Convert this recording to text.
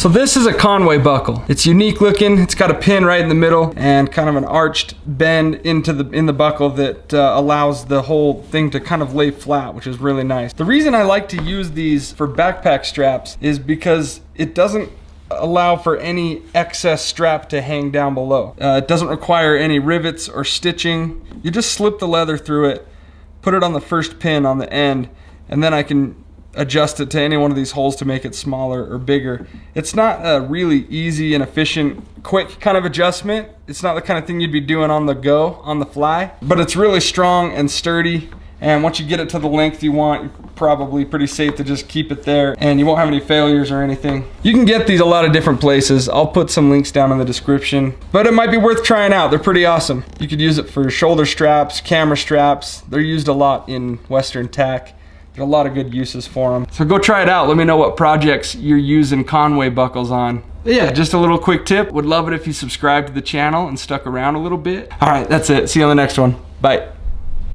So this is a Conway buckle. It's unique looking. It's got a pin right in the middle and kind of an arched bend in the buckle that allows the whole thing to kind of lay flat, which is really nice. The reason I like to use these for backpack straps is because it doesn't allow for any excess strap to hang down below. It doesn't require any rivets or stitching. You just slip the leather through it, put it on the first pin on the end, and then I can adjust it to any one of these holes to make it smaller or bigger. It's not a really easy and efficient, quick kind of adjustment. It's not the kind of thing you'd be doing on the go, on the fly, but it's really strong and sturdy. And once you get it to the length you want, you're probably pretty safe to just keep it there and you won't have any failures or anything. You can get these a lot of different places. I'll put some links down in the description, but it might be worth trying out. They're pretty awesome. You could use it for shoulder straps, camera straps. They're used a lot in Western tack. There are a lot of good uses for them. So go try it out. Let me know what projects you're using Conway buckles on. But yeah, just a little quick tip. Would love it if you subscribed to the channel and stuck around a little bit. All right, that's it. See you on the next one. Bye.